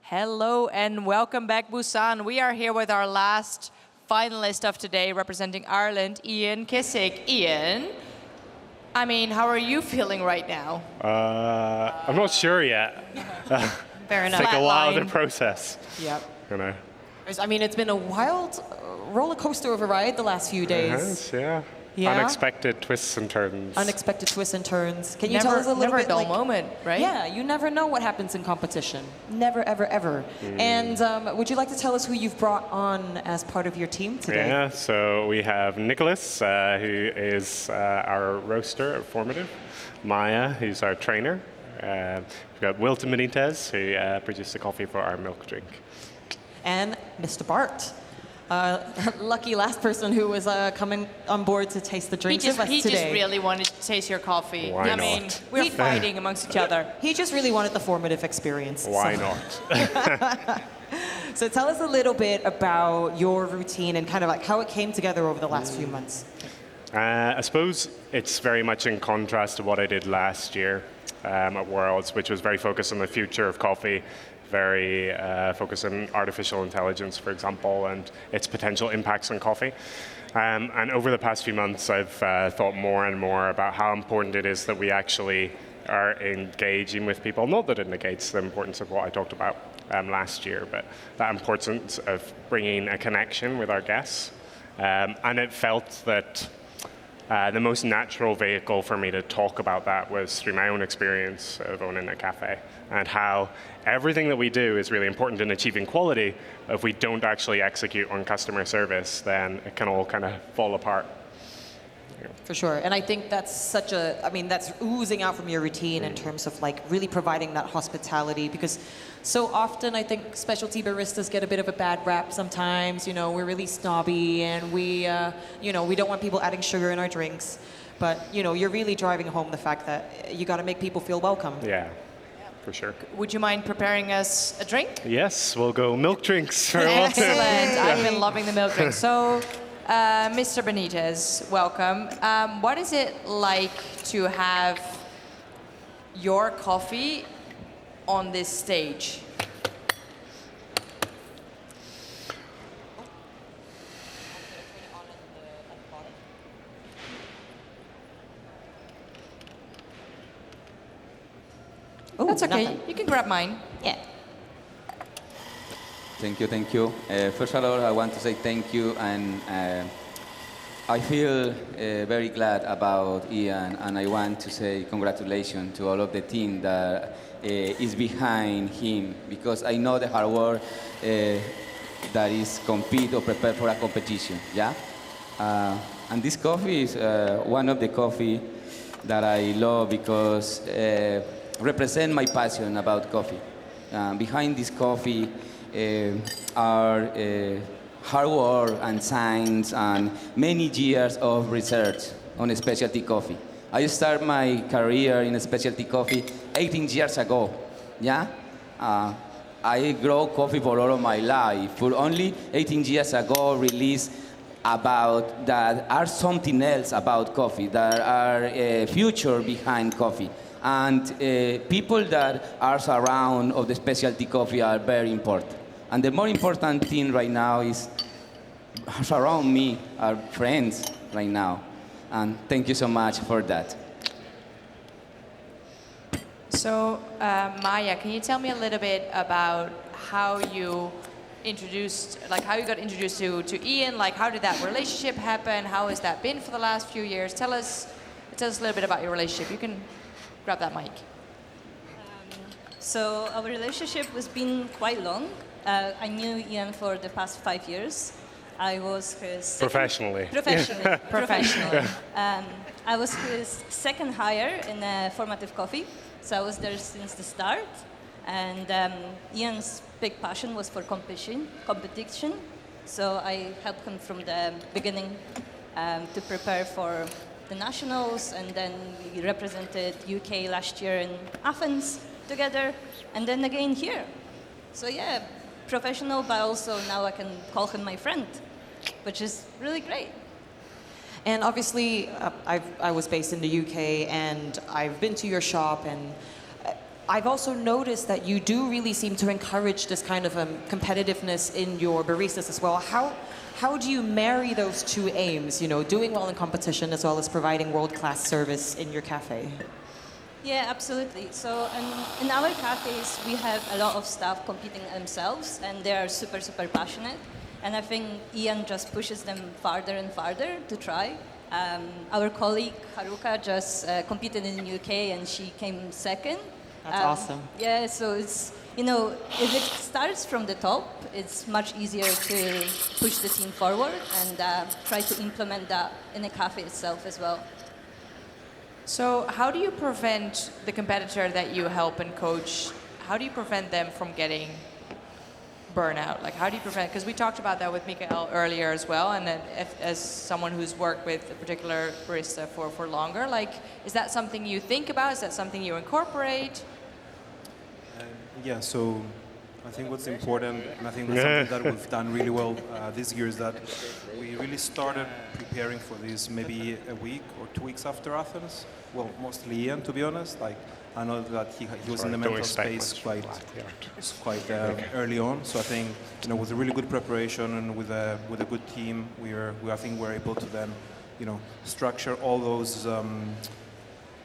Hello and welcome back, Busan. We are here with our last finalist of today, representing Ireland, Ian Kissick. Ian, how are you feeling right now? I'm not sure yet. Fair enough. Take a while to process. Yep. You know. It's been a wild roller coaster of a ride the last few days. Yes, yeah. Yeah. Unexpected twists and turns. Unexpected twists and turns. Can you tell us a little never bit? a dull moment, right? Yeah, you never know what happens in competition. Never, ever, ever. And would you like to tell us who you've brought on as part of your team today? Yeah, so we have Nicholas, who is our roaster at Formative. Maya, who's our trainer. We've got Wilton Benitez, who produced the coffee for our milk drink. And Mr. Bart. Lucky last person who was coming on board to taste the drinks with us today. He just really wanted to taste your coffee. Why not? We're fighting amongst each other. He just really wanted the formative experience. Why not? So tell us a little bit about your routine and kind of like how it came together over the last few months. I suppose it's very much in contrast to what I did last year at Worlds, which was very focused on the future of coffee, very focused on artificial intelligence, for example, and its potential impacts on coffee. And over the past few months, I've thought more and more about how important it is that we actually are engaging with people. Not that it negates the importance of what I talked about last year, but that importance of bringing a connection with our guests. And it felt that the most natural vehicle for me to talk about that was through my own experience of owning a cafe and how everything that we do is really important in achieving quality. If we don't actually execute on customer service, then it can all kind of fall apart. For sure. And I think that's that's oozing out from your routine in terms of like really providing that hospitality, because so often I think specialty baristas get a bit of a bad rap sometimes. You know, we're really snobby and we don't want people adding sugar in our drinks. But, you're really driving home the fact that you got to make people feel welcome. Yeah, for sure. Would you mind preparing us a drink? Yes, we'll go milk drinks. Excellent. I've been loving the milk drink. So, Mr. Benitez, welcome. What is it like to have your coffee on this stage? Oh, that's okay. nothing. You can grab mine. Yeah. Thank you. First of all, I want to say thank you, and I feel very glad about Ian, and I want to say congratulations to all of the team that is behind him, because I know the hard work that is compete or prepare for a competition, yeah? And this coffee is one of the coffee that I love because represent my passion about coffee. Behind this coffee are hard work and science and many years of research on specialty coffee. I started my career in specialty coffee 18 years ago. Yeah, I grow coffee for all of my life. For only 18 years ago, released about that are something else about coffee. There are a future behind coffee. And people that are around of the specialty coffee are very important. And the more important thing right now is around me are friends right now. And thank you so much for that. So, Maya, can you tell me a little bit about how you got introduced to Ian? Like, how did that relationship happen? How has that been for the last few years? Tell us a little bit about your relationship. You can grab that mic. So our relationship has been quite long. I knew Ian for the past 5 years. I was his Professionally. Professionally. I was his second hire in Formative Coffee, so I was there since the start. And Ian's big passion was for competition. So I helped him from the beginning to prepare for the nationals, and then we represented UK last year in Athens together, and then again here. So yeah, professional, but also now I can call him my friend, which is really great. And obviously, I was based in the UK, and I've been to your shop, and I've also noticed that you do really seem to encourage this kind of competitiveness in your baristas as well. How do you marry those two aims, you know, doing well in competition as well as providing world-class service in your cafe? Yeah, absolutely. So in our cafes, we have a lot of staff competing themselves, and they are super, super passionate. And I think Ian just pushes them farther and farther to try. Our colleague Haruka just competed in the UK, and she came second. That's awesome. Yeah, so it's, you know, if it starts from the top, it's much easier to push the team forward and try to implement that in a cafe itself as well. So how do you prevent the competitor that you help and coach, how do you prevent them from getting burnout? Like how do you prevent, because we talked about that with Mikael earlier as well, and that as someone who's worked with a particular barista for longer, like is that something you think about? Is that something you incorporate? Yeah, so I think what's important, and I think that's something that we've done really well this year, is that we really started preparing for this maybe a week or 2 weeks after Athens. Well, mostly Ian, to be honest. Like I know that he was in the mental space quite early on. So I think, you know, with a really good preparation and with a good team, I think we're able to then, you know, structure all those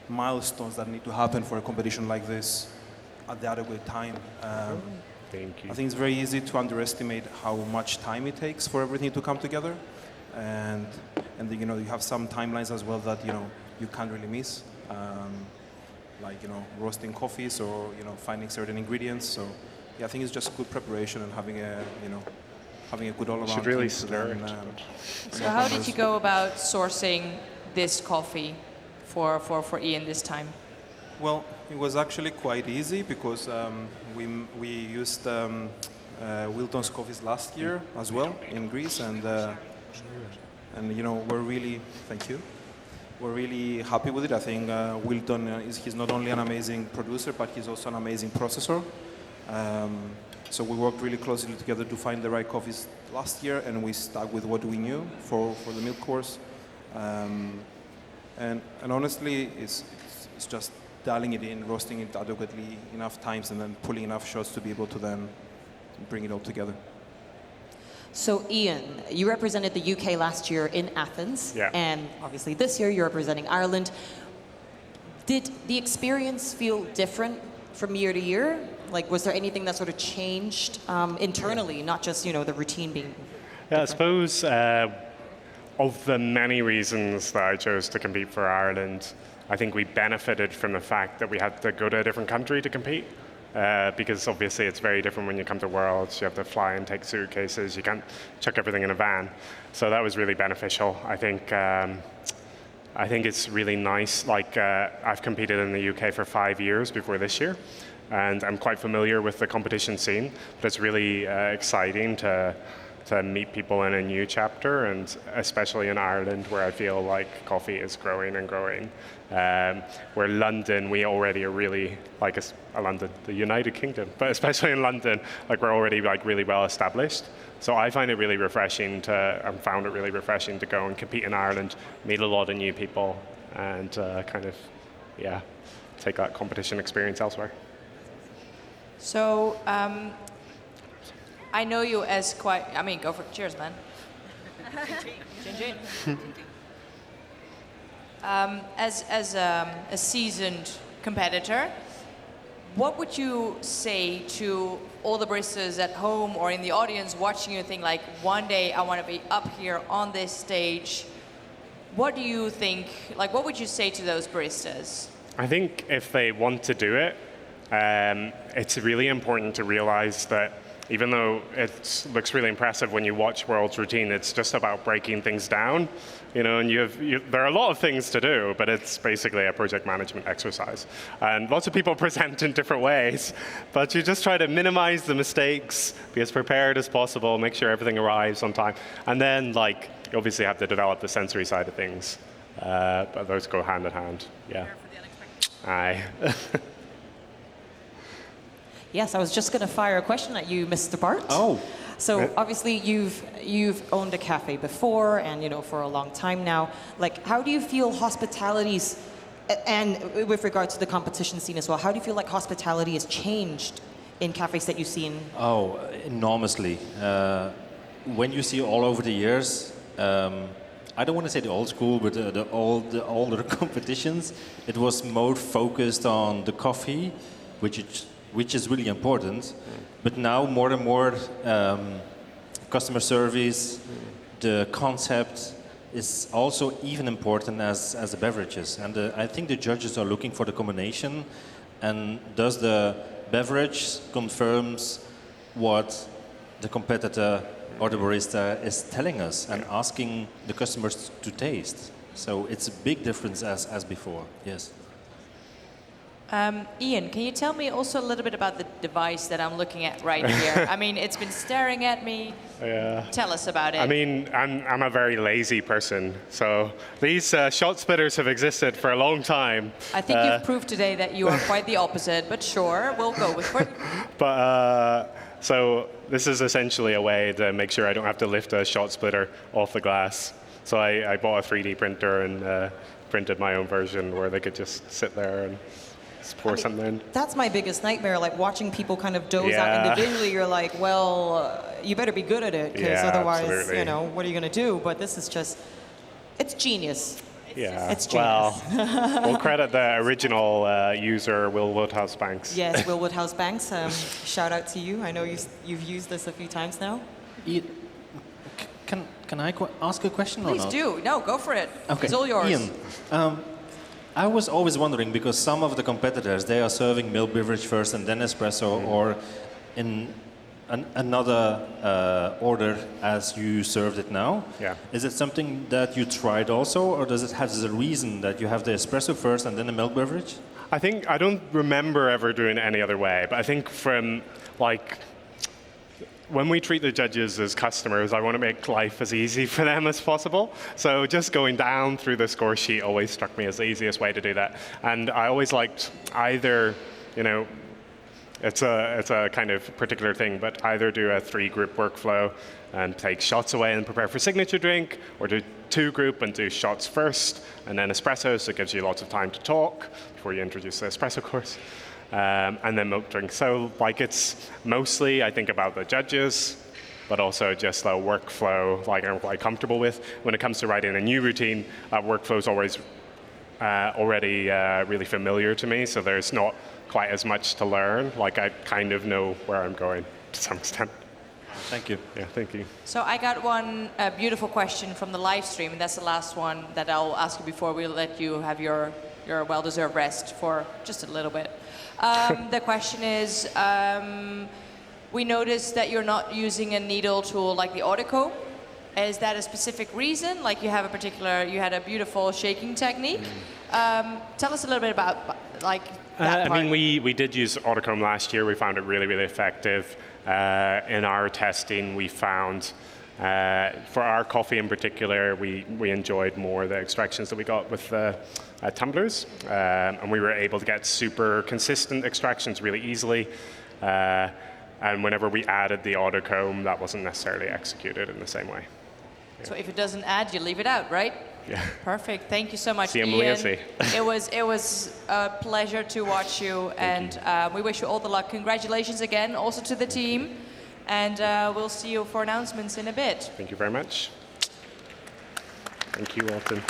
milestones that need to happen for a competition like this at the adequate time. Thank you. I think it's very easy to underestimate how much time it takes for everything to come together, and you know, you have some timelines as well that, you know, you can't really miss, like, you know, roasting coffees or, you know, finding certain ingredients. So yeah, I think it's just good preparation and having a good all-around. Should really team stir then, it. So how did you go about sourcing this coffee for Ian this time? Well, it was actually quite easy because we used Wilton's coffees last year as well in Greece, and you know, we're really happy with it. I think Wilton he's not only an amazing producer, but he's also an amazing processor. So we worked really closely together to find the right coffees last year, and we stuck with what we knew for the milk course. And honestly, it's just dialing it in, roasting it adequately enough times, and then pulling enough shots to be able to then bring it all together. So Ian, you represented the UK last year in Athens, Yeah. and obviously this year you're representing Ireland. Did the experience feel different from year to year? Like, was there anything that sort of changed internally, not just, you know, the routine being Yeah, I different? suppose of the many reasons that I chose to compete for Ireland, I think we benefited from the fact that we had to go to a different country to compete. Because obviously it's very different when you come to Worlds. You have to fly and take suitcases. You can't chuck everything in a van. So that was really beneficial. I think it's really nice. Like I've competed in the UK for 5 years before this year, and I'm quite familiar with the competition scene. But it's really exciting to meet people in a new chapter, and especially in Ireland, where I feel like coffee is growing and growing. Where London, we already are really like London, the United Kingdom, but especially in London, like we're already like really well established. So I find it really refreshing found it really refreshing to go and compete in Ireland, meet a lot of new people, and kind of, yeah, take that competition experience elsewhere. So I know you as quite, I mean, go for it. Cheers, man. Chin, chin. As a seasoned competitor, what would you say to all the baristas at home or in the audience watching you think like, one day I want to be up here on this stage? What do you think, like what would you say to those baristas? I think if they want to do it, it's really important to realize that even though it looks really impressive when you watch World's routine, it's just about breaking things down, you know. And there are a lot of things to do, but it's basically a project management exercise. And lots of people present in different ways, but you just try to minimize the mistakes, be as prepared as possible, make sure everything arrives on time, and then like you obviously have to develop the sensory side of things. But those go hand in hand. Yeah. Aye. Yes, I was just going to fire a question at you, Mr. Bart. Oh. So obviously you've owned a cafe before, and you know, for a long time now. Like, how do you feel hospitality's And with regard to the competition scene as well, how do you feel like hospitality has changed in cafes that you've seen? Oh, enormously. When you see all over the years, I don't want to say the old school, but the older competitions, it was more focused on the coffee, which is really important. But now more and more customer service, the concept is also even important as the beverages. And I think the judges are looking for the combination, and thus the beverage confirms what the competitor or the barista is telling us and asking the customers to taste. So it's a big difference as before, yes. Ian, can you tell me also a little bit about the device that I'm looking at right here? I mean, it's been staring at me. Yeah. Tell us about it. I mean, I'm a very lazy person, so these shot splitters have existed for a long time. I think you've proved today that you are quite the opposite, but sure, we'll go with it. But so this is essentially a way to make sure I don't have to lift a shot splitter off the glass. So I bought a 3D printer and printed my own version where they could just sit there and pour something in. That's my biggest nightmare, like watching people kind of doze out Yeah. individually. You're like, well, you better be good at it, because Yeah, otherwise, absolutely. you know, what are you going to do? But this is just, it's genius. Yeah. It's well, genius. we'll credit the original user, Will Woodhouse Banks. Yes, Will Woodhouse Banks, shout out to you. I know you've used this a few times now. Can I ask a question Please or not? do. No, go for it. Okay. It's all yours. Ian, I was always wondering, because some of the competitors, they are serving milk beverage first and then espresso, or in another order as you served it now. Yeah. Is it something that you tried also, or does it have a reason that you have the espresso first and then the milk beverage? I don't remember ever doing it any other way, but I think from like when we treat the judges as customers, I want to make life as easy for them as possible. So just going down through the score sheet always struck me as the easiest way to do that. And I always liked either, you know, it's a kind of particular thing, but either do a 3-group workflow and take shots away and prepare for signature drink, or do 2-group and do shots first and then espresso, so it gives you lots of time to talk before you introduce the espresso course. And then milk drink. So like it's mostly, I think, about the judges, but also just a workflow like I'm quite comfortable with. When it comes to writing a new routine, workflow is always already really familiar to me, so there's not quite as much to learn. Like I kind of know where I'm going to some extent. Thank you. Yeah, thank you. So I got one beautiful question from the live stream, and that's the last one that I'll ask you before we let you have your well-deserved rest for just a little bit. The question is, we noticed that you're not using a needle tool like the autocomb. Is that a specific reason? Like you had a beautiful shaking technique. Tell us a little bit about like that part. I mean, we did use autocomb last year. We found it really, really effective. In our testing, we found for our coffee in particular, we enjoyed more the extractions that we got with the tumblers, and we were able to get super consistent extractions really easily. And whenever we added the autocomb, that wasn't necessarily executed in the same way. So if it doesn't add, you leave it out, right? Yeah. Perfect. Thank you so much, See you, Ian. Melissa. It was a pleasure to watch you, and we wish you all the luck. Congratulations again, also to the team, and we'll see you for announcements in a bit. Thank you very much. Thank you, Walton.